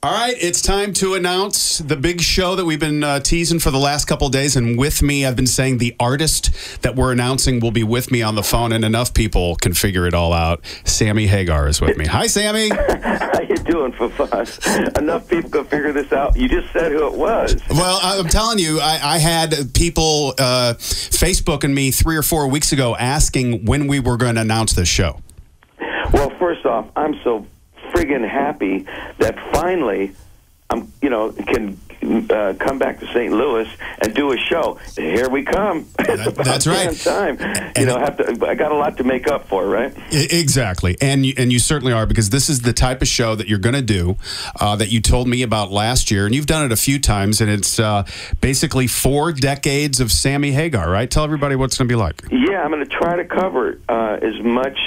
All right, it's time to announce the big show that we've been teasing for the last couple of days. And with me, I've been saying the artist that we're announcing will be with me on the phone, and enough people can figure it all out. Sammy Hagar is with me. Hi, Sammy. How you doing, Favazz? Enough people can figure this out. You just said who it was. Well, I'm telling you, I had people Facebooking me 3 or 4 weeks ago asking when we were going to announce this show. Well, first off, I'm so friggin' happy that finally I'm, can come back to St. Louis and do a show. Here we come. It's about That's right. Time. I got a lot to make up for, right? Exactly, and you certainly are, because this is the type of show that you're going to do that you told me about last year, and you've done it a few times, and it's basically 4 decades of Sammy Hagar, right? Tell everybody what it's going to be like. Yeah, I'm going to try to cover as much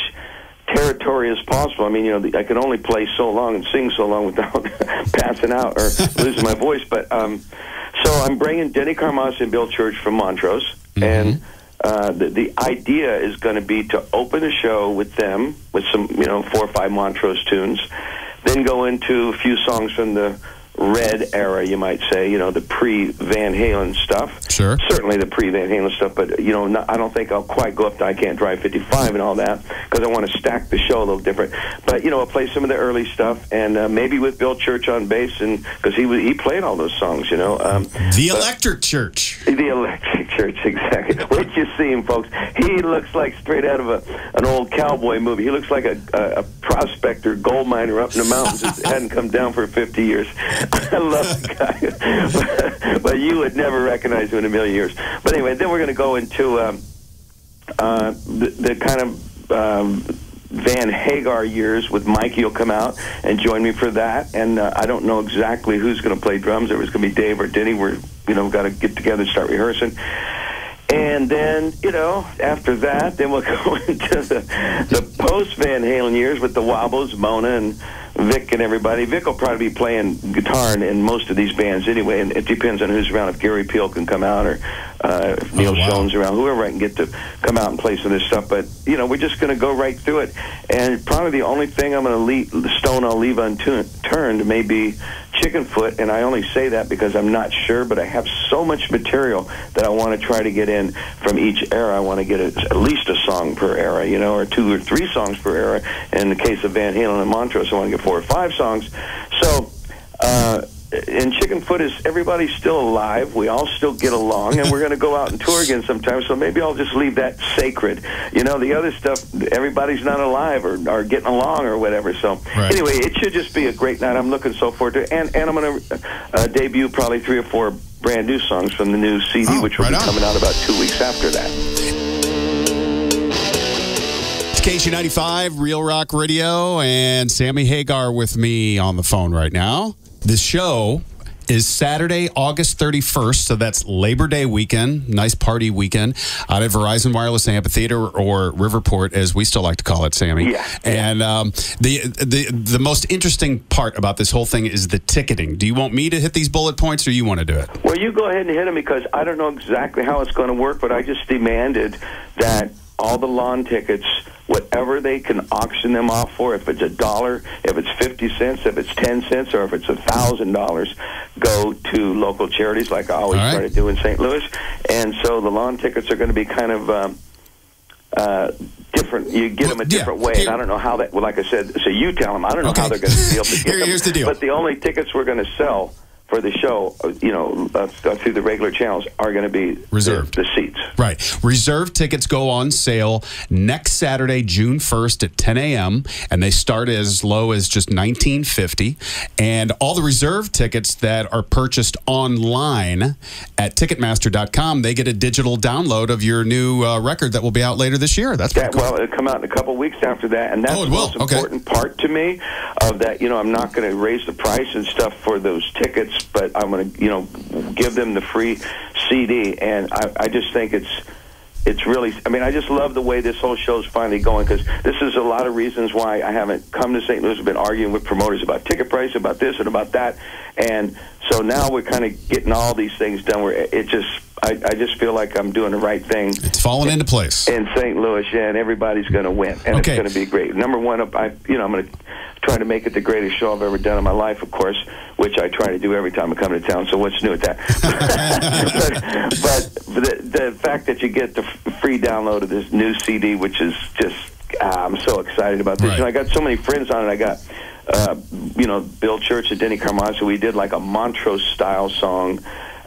territory as possible. I mean, I can only play so long and sing so long without passing out or losing my voice. But so I'm bringing Denny Carmas and Bill Church from Montrose, and the idea is going to be to open the show with them with some 4 or 5 Montrose tunes, then go into a few songs from the Red era, you might say, the pre-Van Halen stuff. Sure. Certainly the pre-Van Halen stuff, but, I don't think I'll quite go up to I Can't Drive 55 and all that, because I want to stack the show a little different. But, I'll play some of the early stuff, and maybe with Bill Church on bass, and because he played all those songs, The Electric Church. The Electric Church, exactly. Wait till you see him, folks. He looks like straight out of an old cowboy movie. He looks like a prospector, gold miner up in the mountains that hadn't come down for 50 years. I love the guy, but you would never recognize him in a million years. But anyway, then we're going to go into the kind of Van Hagar years with Mikey will come out and join me for that. And I don't know exactly who's going to play drums. It was going to be Dave or Denny. We're got to get together and start rehearsing. And then, after that, then we'll go into the post-Van Halen years with the Wobbles, Mona, and Vic and everybody. Vic will probably be playing guitar in most of these bands anyway, and it depends on who's around. If Gary Peel can come out, or if Neil Schoen's around, whoever I can get to come out and play some of this stuff. But, we're just going to go right through it. And probably the only thing I'm going to I'll leave unturned may be Chicken Foot, and I only say that because I'm not sure, but I have so much material that I want to try to get in from each era. I want to get at least a song per era, or 2 or 3 songs per era. In the case of Van Halen and Montrose, I want to get 4 or 5 songs. So, and Chicken Foot is everybody's still alive. We all still get along, and we're going to go out and tour again sometime. So maybe I'll just leave that sacred. The other stuff, everybody's not alive or getting along or whatever. So anyway, it should just be a great night. I'm looking so forward to it. And I'm going to debut probably 3 or 4 brand new songs from the new CD, which will be coming out about 2 weeks after that. It's KSHE 95, Real Rock Radio, and Sammy Hagar with me on the phone right now. The show is Saturday, August 31st, so that's Labor Day weekend, nice party weekend, out at Verizon Wireless Amphitheater, or Riverport, as we still like to call it, Sammy. Yeah. And the most interesting part about this whole thing is the ticketing. Do you want me to hit these bullet points, or you want to do it? Well, you go ahead and hit them, because I don't know exactly how it's going to work, but I just demanded that all the lawn tickets, whatever they can auction them off for, if it's $1, if it's 50 cents, if it's 10 cents, or if it's $1,000, go to local charities like I always try to do in St. Louis. And so the lawn tickets are going to be kind of different. You get them a different way. And I don't know how that, like I said, so you tell them. I don't know how they're going to be able to get them. Here's the deal. But the only tickets we're going to sell for the show, through the regular channels, are going to be reserved. The seats. Right. Reserved tickets go on sale next Saturday, June 1st at 10 a.m., and they start as low as just $19.50. And all the reserved tickets that are purchased online at Ticketmaster.com, they get a digital download of your new record that will be out later this year. That's pretty cool. Well, it'll come out in a couple weeks after that, and that's the most important part to me of that. I'm not going to raise the price and stuff for those tickets, but I'm going to, give them the free CD, and I just think it's really, I just love the way this whole show's finally going, because this is a lot of reasons why I haven't come to St. Louis. I've been arguing with promoters about ticket price, about this and about that, and so now we're kind of getting all these things done where I just feel like I'm doing the right thing. It's falling into place. In St. Louis, and everybody's going to win, and it's going to be great. Number one, I'm going to trying to make it the greatest show I've ever done in my life, of course, which I try to do every time I come to town, so what's new with that? but the fact that you get the free download of this new CD, which is just, I'm so excited about this. Right. You know, I got so many friends on it. I got, Bill Church and Denny Carmazzo. We did like a Montrose-style song,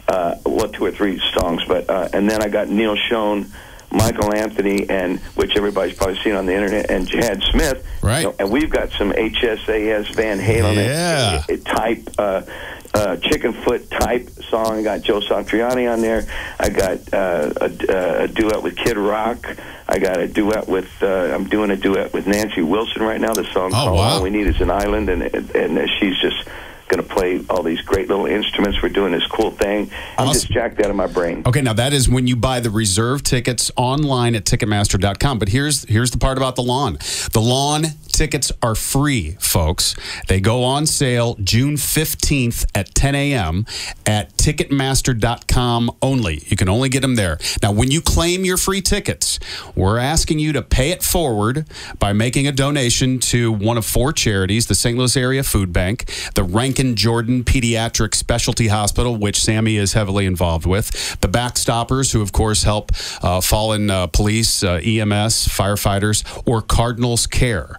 2 or 3 songs, but and then I got Neil Schon, Michael Anthony, and which everybody's probably seen on the internet, and Chad Smith. Right. You know, and we've got some HSAS Van Halen type, Chicken Foot type song. I got Joe Satriani on there. I got a duet with Kid Rock. I got a duet with, I'm doing a duet with Nancy Wilson right now. The song called All We Need Is an Island, and she's just going to play all these great little instruments. We're doing this cool thing. I'm just jacked out of my brain. Okay, now that is when you buy the reserve tickets online at Ticketmaster.com. But here's the part about the lawn. The lawn tickets are free, folks. They go on sale June 15th at 10 a.m. at Ticketmaster.com only. You can only get them there. Now, when you claim your free tickets, we're asking you to pay it forward by making a donation to one of 4 charities, the St. Louis Area Food Bank, the Rankin Jordan Pediatric Specialty Hospital, which Sammy is heavily involved with, the Backstoppers, who, of course, help fallen police, EMS, firefighters, or Cardinals Care.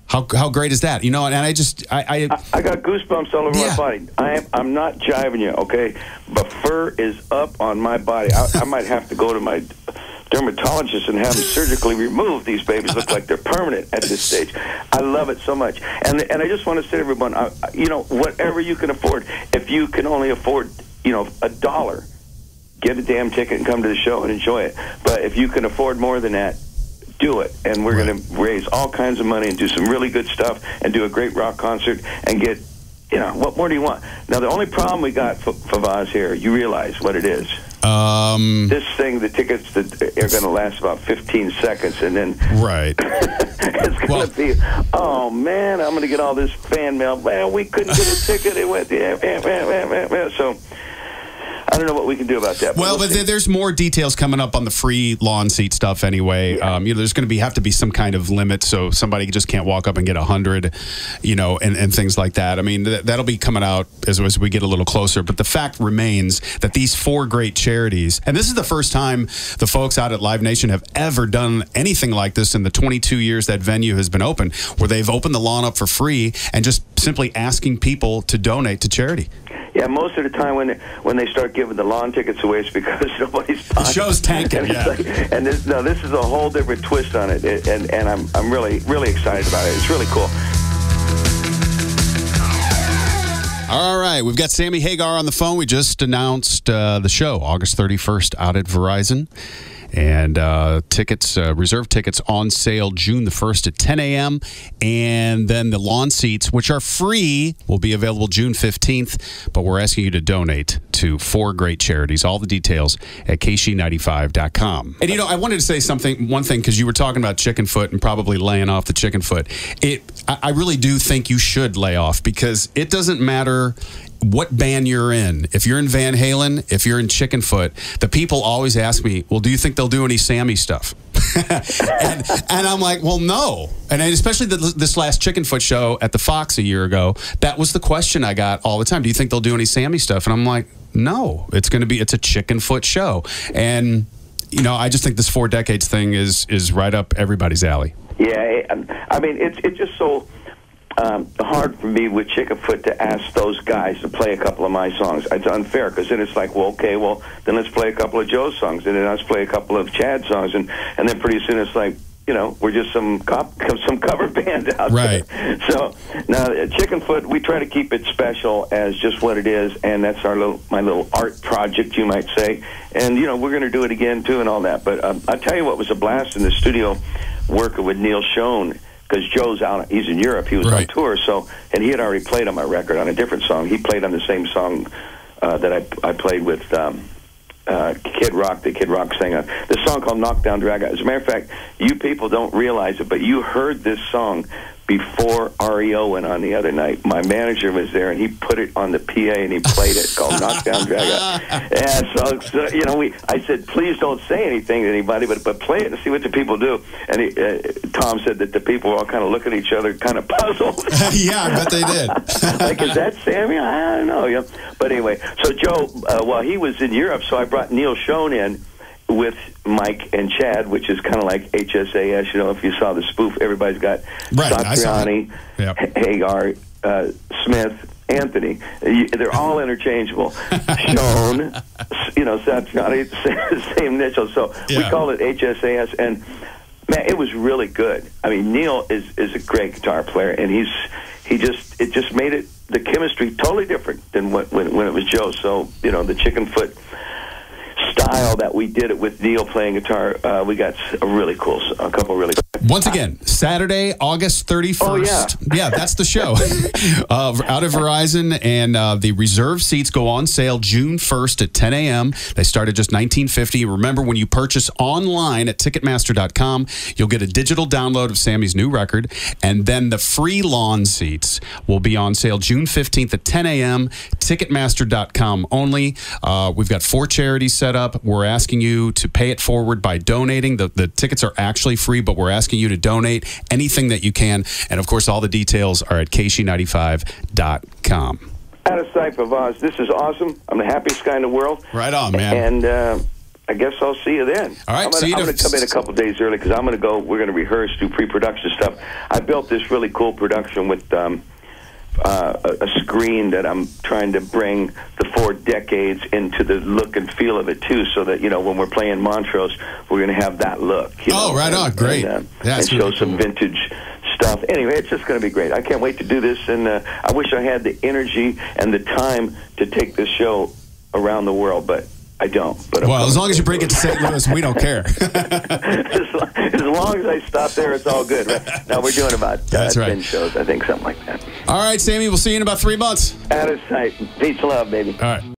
How great is that? You know, and I got goosebumps all over my body. I'm not jiving you, okay? But fur is up on my body. I might have to go to my dermatologist and have them surgically remove. These babies look like they're permanent at this stage. I love it so much. And I just want to say to everyone, whatever you can afford, if you can only afford, $1, get a damn ticket and come to the show and enjoy it. But if you can afford more than that, do it. And we're going to raise all kinds of money and do some really good stuff and do a great rock concert and get, what more do you want? Now, the only problem we got, Favazz, here, you realize what it is. This thing, the tickets that are going to last about 15 seconds, and then it's going to be, oh, man, I'm going to get all this fan mail. Man, we couldn't get a ticket. It went, so I don't know what we can do about that. But there's more details coming up on the free lawn seat stuff anyway. Yeah. There's going to have to be some kind of limit, so somebody just can't walk up and get 100, and things like that. I mean, that'll be coming out as we get a little closer. But the fact remains that these 4 great charities, and this is the first time the folks out at Live Nation have ever done anything like this in the 22 years that venue has been open, where they've opened the lawn up for free and just simply asking people to donate to charity. Yeah, most of the time when they start giving the lawn tickets away, it's because nobody's buying. The show's tanking, and this is a whole different twist on it, and I'm really, really excited about it. It's really cool. All right, we've got Sammy Hagar on the phone. We just announced the show, August 31st, out at Verizon. And tickets, reserve tickets on sale June the 1st at 10 a.m. And then the lawn seats, which are free, will be available June 15th. But we're asking you to donate to 4 great charities. All the details at KSHE95.com. And, I wanted to say one thing, because you were talking about chicken foot and probably laying off the chicken foot. I really do think you should lay off, because it doesn't matter what band you're in. If you're in Van Halen, if you're in Chickenfoot, the people always ask me, well, do you think they'll do any Sammy stuff? and I'm like, well, no. And especially this last Chickenfoot show at the Fox a year ago, that was the question I got all the time. Do you think they'll do any Sammy stuff? And I'm like, no. It's a Chickenfoot show. And, I just think this 4 decades thing is right up everybody's alley. Yeah, I mean, it's just so hard for me with Chickenfoot to ask those guys to play a couple of my songs. It's unfair, because then it's like, well, okay, then let's play a couple of Joe's songs, and then let's play a couple of Chad's songs, and then pretty soon it's like, we're just some cover band out there. So now Chickenfoot, we try to keep it special as just what it is, and that's my little art project, you might say. And we're going to do it again too, and all that. But I tell you what was a blast in the studio working with Neil Schon, because Joe's out, he's in Europe, he was on tour, and he had already played on my record on a different song. He played on the same song that I played with Kid Rock, the Kid Rock singer. This song called Knockdown Drag Out. As a matter of fact, you people don't realize it, but you heard this song before REO went on the other night. My manager was there, and he put it on the PA, and he played it, called Knockdown Drag Out. And so I said, please don't say anything to anybody, but play it and see what the people do. And Tom said that the people were all kind of looking at each other, kind of puzzled. Yeah, I bet they did. Like, is that Sammy? I don't know. Yeah. But anyway, so Joe, while he was in Europe, so I brought Neil Schoen in with Mike and Chad, which is kind of like HSAS. You know, if you saw the spoof, everybody's got Satriani, Hagar, Smith, Anthony. They're all interchangeable. Schoen, Satriani, same initials. So we call it HSAS, and man, it was really good. I mean, Neil is a great guitar player, and it just made it, the chemistry totally different than when it was Joe. So the chicken foot style that we did it with Neil playing guitar, we got a couple really good. Once again, Saturday, August 31st. Oh, yeah. Yeah, that's the show. Out of Verizon, and the reserve seats go on sale June 1st at 10 a.m. They start at just $19.50. Remember, when you purchase online at Ticketmaster.com, you'll get a digital download of Sammy's new record, and then the free lawn seats will be on sale June 15th at 10 a.m. Ticketmaster.com only. We've got 4 charities set up. We're asking you to pay it forward by donating. The tickets are actually free, but we're asking you to donate anything that you can. And, of course, all the details are at KSHE95.com. Out of sight, Favazz. This is awesome. I'm the happiest guy in the world. Right on, man. And I guess I'll see you then. All right, I'm going to come in a couple days early because I'm going to go. We're going to rehearse, do pre-production stuff. I built this really cool production with a screen that I'm trying to bring the 4 decades into the look and feel of it too, so that when we're playing Montrose, we're going to have that look. Right on, great. And show really some vintage stuff. Anyway, it's just going to be great. I can't wait to do this, and I wish I had the energy and the time to take this show around the world, but I don't. But as long as you bring it to St. Louis, we don't care. As long as I stop there, it's all good. Right? Now we're doing about 10 shows, I think, something like that. All right, Sammy, we'll see you in about 3 months. Out of sight. Peace and love, baby. All right.